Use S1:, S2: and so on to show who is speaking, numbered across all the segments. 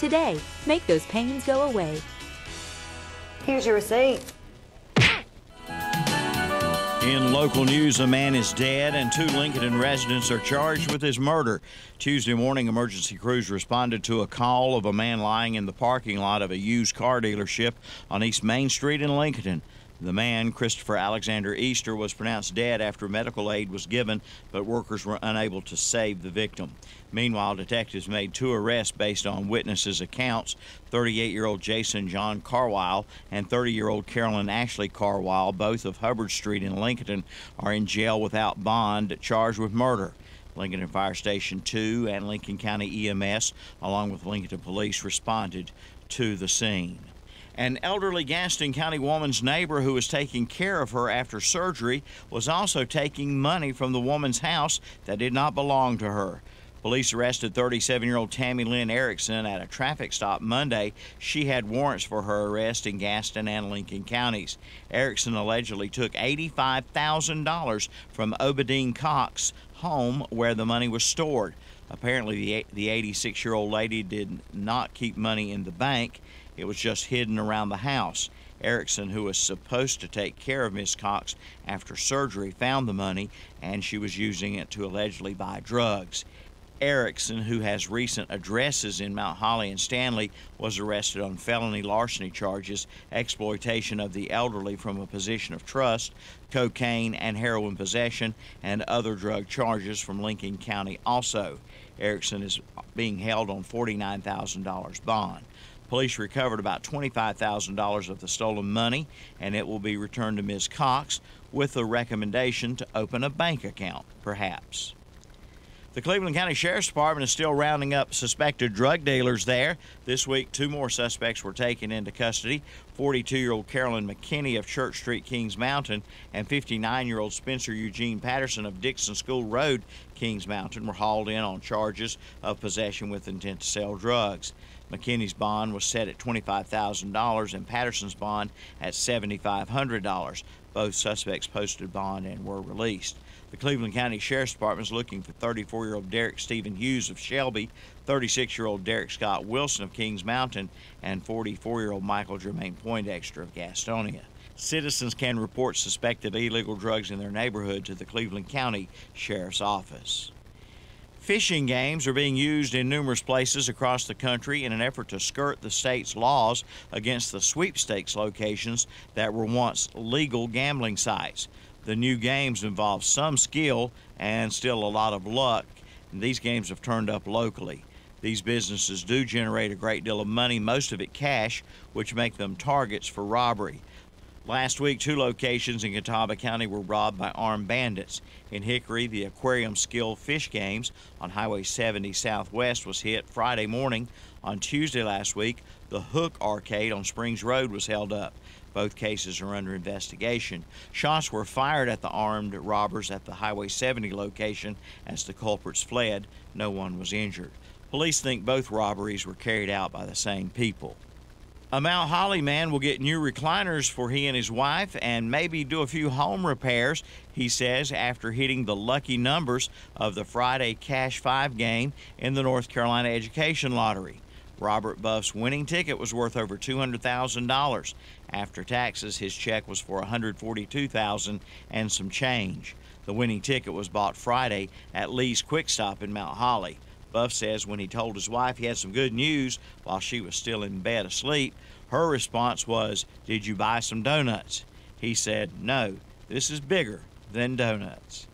S1: today. Make those pains go away.
S2: Here's your receipt.
S3: In local news, a man is dead and 2 Lincoln residents are charged with his murder. Tuesday morning, emergency crews responded to a call of a man lying in the parking lot of a used car dealership on East Main Street in Lincoln. The man, Christopher Alexander Easter, was pronounced dead after medical aid was given, but workers were unable to save the victim. Meanwhile, detectives made 2 arrests based on witnesses' accounts. 38-year-old Jason John Carwile and 30-year-old Carolyn Ashley Carwile, both of Hubbard Street in Lincoln, are in jail without bond, charged with murder. Lincoln Fire Station 2 and Lincoln County EMS, along with Lincoln Police, responded to the scene. An elderly Gaston County woman's neighbor who was taking care of her after surgery was also taking money from the woman's house that did not belong to her. Police arrested 37-year-old Tammy Lynn Erickson at a traffic stop Monday. She had warrants for her arrest in Gaston and Lincoln counties. Erickson allegedly took $85,000 from Obadine Cox's home where the money was stored. Apparently, the 86-year-old lady did not keep money in the bank. It was just hidden around the house. Erickson, who was supposed to take care of Miss Cox after surgery, found the money, and she was using it to allegedly buy drugs. Erickson, who has recent addresses in Mount Holly and Stanley, was arrested on felony larceny charges, exploitation of the elderly from a position of trust, cocaine and heroin possession, and other drug charges from Lincoln County also. Erickson is being held on $49,000 bond. Police recovered about $25,000 of the stolen money, and it will be returned to Ms. Cox with a recommendation to open a bank account, perhaps. The Cleveland County Sheriff's Department is still rounding up suspected drug dealers there. This week, 2 more suspects were taken into custody. 42-year-old Carolyn McKinney of Church Street, Kings Mountain, and 59-year-old Spencer Eugene Patterson of Dixon School Road, Kings Mountain, were hauled in on charges of possession with intent to sell drugs. McKinney's bond was set at $25,000 and Patterson's bond at $7,500. Both suspects posted bond and were released. The Cleveland County Sheriff's Department is looking for 34-year-old Derek Stephen Hughes of Shelby, 36-year-old Derek Scott Wilson of Kings Mountain, and 44-year-old Michael Jermaine Poindexter of Gastonia. Citizens can report suspected illegal drugs in their neighborhood to the Cleveland County Sheriff's Office. Fishing games are being used in numerous places across the country in an effort to skirt the state's laws against the sweepstakes locations that were once legal gambling sites. The new games involve some skill and still a lot of luck, and these games have turned up locally. These businesses do generate a great deal of money, most of it cash, which make them targets for robbery. Last week, 2 locations in Catawba County were robbed by armed bandits. In Hickory, the Aquarium Skill Fish Games on Highway 70 Southwest was hit Friday morning. On Tuesday last week, the Hook Arcade on Springs Road was held up. Both cases are under investigation. Shots were fired at the armed robbers at the Highway 70 location as the culprits fled. No one was injured. Police think both robberies were carried out by the same people. A Mount Holly man will get new recliners for he and his wife and maybe do a few home repairs, he says, after hitting the lucky numbers of the Friday Cash 5 game in the North Carolina Education Lottery. Robert Buff's winning ticket was worth over $200,000. After taxes, his check was for $142,000 and some change. The winning ticket was bought Friday at Lee's Quick Stop in Mount Holly. Buff says when he told his wife he had some good news while she was still in bed asleep, her response was, "Did you buy some donuts?" He said, "No, this is bigger than donuts."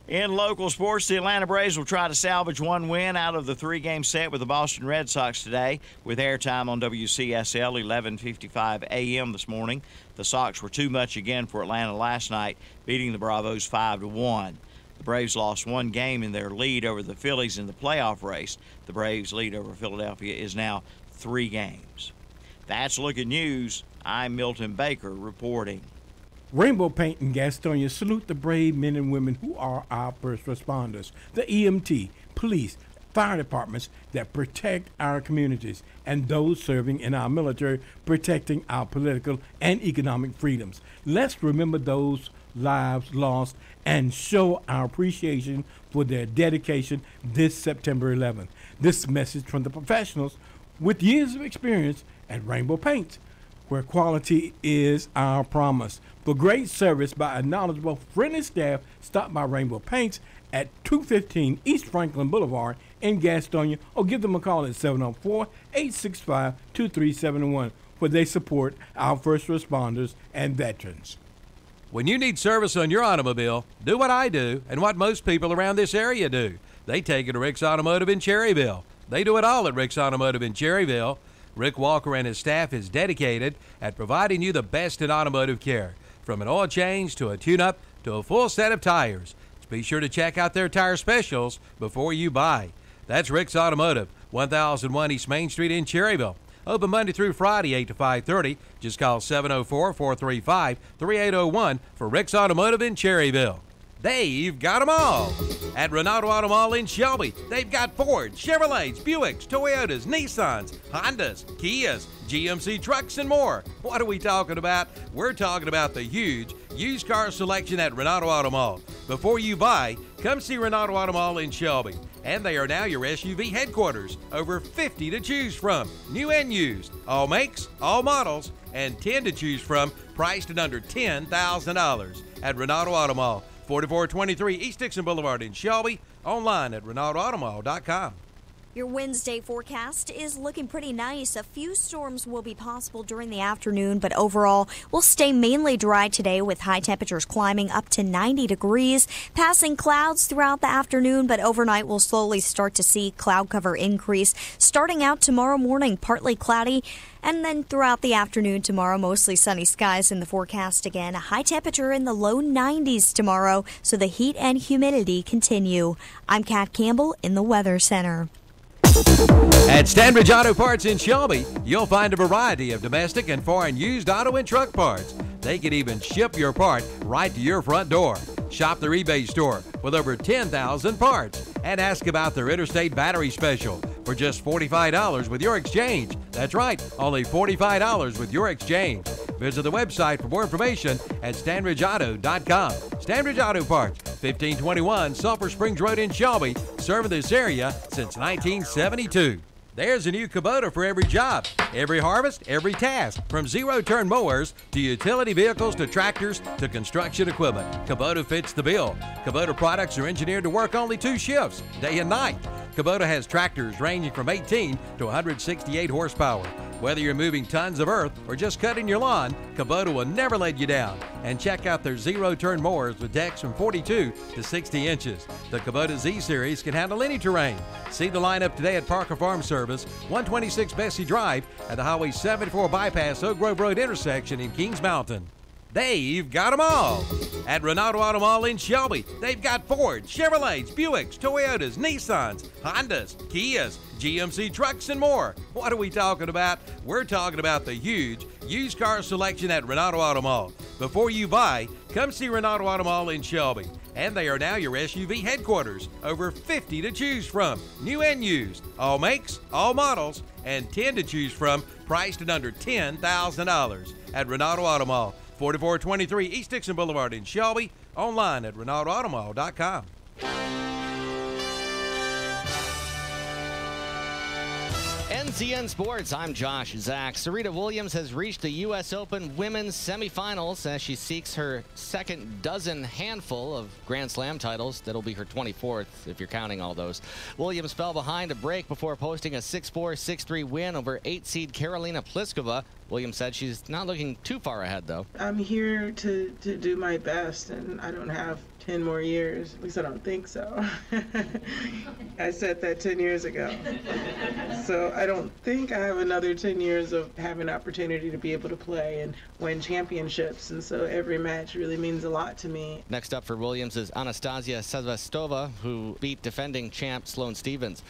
S3: In local sports, the Atlanta Braves will try to salvage 1 win out of the 3-game set with the Boston Red Sox today, with airtime on WCSL 11:55 a.m. this morning. The Sox were too much again for Atlanta last night, beating the Bravos 5-1. The Braves lost 1 game in their lead over the Phillies in the playoff race. The Braves' lead over Philadelphia is now 3 games. That's Look at News. I'm Milton Baker reporting.
S4: Rainbow Paint in Gastonia salute the brave men and women who are our first responders, the EMT, police, fire departments that protect our communities, and those serving in our military protecting our political and economic freedoms. Let's remember those lives lost and show our appreciation for their dedication this September 11th. This message from the professionals with years of experience at Rainbow Paints, where quality is our promise. For great service by a knowledgeable, friendly staff, stop by Rainbow Paints at 215 East Franklin Boulevard in Gastonia, or give them a call at 704-865-2371, where they support our first responders and veterans.
S5: When you need service on your automobile, do what I do and what most people around this area do. They take it to Rick's Automotive in Cherryville. They do it all at Rick's Automotive in Cherryville. Rick Walker and his staff is dedicated at providing you the best in automotive care, from an oil change to a tune-up to a full set of tires. So be sure to check out their tire specials before you buy. That's Rick's Automotive, 1001 East Main Street in Cherryville. Open Monday through Friday, 8 to 5:30. Just call 704-435-3801 for Rick's Automotive in Cherryville. They've got them all. At Renato Auto Mall in Shelby, they've got Fords, Chevrolets, Buicks, Toyotas, Nissans, Hondas, Kias, GMC trucks, and more. What are we talking about? We're talking about the huge used car selection at Renato Auto Mall. Before you buy, come see Renato Auto Mall in Shelby. And they are now your SUV headquarters. Over 50 to choose from, new and used. All makes, all models, and 10 to choose from, priced at under $10,000 at Renato Auto Mall. 4423 East Dixon Boulevard in Shelby. Online at RenatoAutomall.com.
S6: Your Wednesday forecast is looking pretty nice. A few storms will be possible during the afternoon, but overall we'll stay mainly dry today with high temperatures climbing up to 90 degrees, passing clouds throughout the afternoon, but overnight we'll slowly start to see cloud cover increase. Starting out tomorrow morning, partly cloudy, and then throughout the afternoon tomorrow, mostly sunny skies in the forecast again. A high temperature in the low 90s tomorrow, so the heat and humidity continue. I'm Kat Campbell in the Weather Center.
S5: At Stanbridge Auto Parts in Shelby, you'll find a variety of domestic and foreign used auto and truck parts. They can even ship your part right to your front door. Shop their eBay store with over 10,000 parts and ask about their Interstate Battery Special for just $45 with your exchange. That's right, only $45 with your exchange. Visit the website for more information at StanbridgeAuto.com. Stanbridge Auto Parts, 1521 Sulphur Springs Road in Shelby, serving this area since 1972. There's a new Kubota for every job, every harvest, every task. From zero-turn mowers to utility vehicles to tractors to construction equipment, Kubota fits the bill. Kubota products are engineered to work only 2 shifts, day and night. Kubota has tractors ranging from 18 to 168 horsepower. Whether you're moving tons of earth or just cutting your lawn, Kubota will never let you down. And check out their zero-turn mowers with decks from 42 to 60 inches. The Kubota Z-Series can handle any terrain. See the lineup today at Parker Farm Service, 126 Bessie Drive, at the Highway 74 Bypass Oak Grove Road intersection in Kings Mountain. They've got them all. At Renato Auto Mall in Shelby, they've got Fords, Chevrolets, Buicks, Toyotas, Nissans, Hondas, Kias, GMC trucks, and more. What are we talking about? We're talking about the huge used car selection at Renato Auto Mall. Before you buy, come see Renato Auto Mall in Shelby. And they are now your SUV headquarters. Over 50 to choose from, new and used. All makes, all models, and 10 to choose from, priced at under $10,000 at Renato Auto Mall. 4423 East Dixon Boulevard in Shelby. Online at RenatoAutomall.com.
S7: NCN Sports, I'm Josh Zach. Serena Williams has reached the U.S. Open women's semifinals as she seeks her second dozen handful of Grand Slam titles. That'll be her 24th, if you're counting all those. Williams fell behind a break before posting a 6-4, 6-3 win over 8-seed Karolina Pliskova. Williams said she's not looking too far ahead, though.
S8: I'm here to do my best, and I don't have 10 more years. At least I don't think so. I said that 10 years ago. So I don't think I have another 10 years of having an opportunity to be able to play and win championships. And so every match really means a lot to me.
S7: Next up for Williams is Anastasia Sevastova, who beat defending champ Sloane Stephens.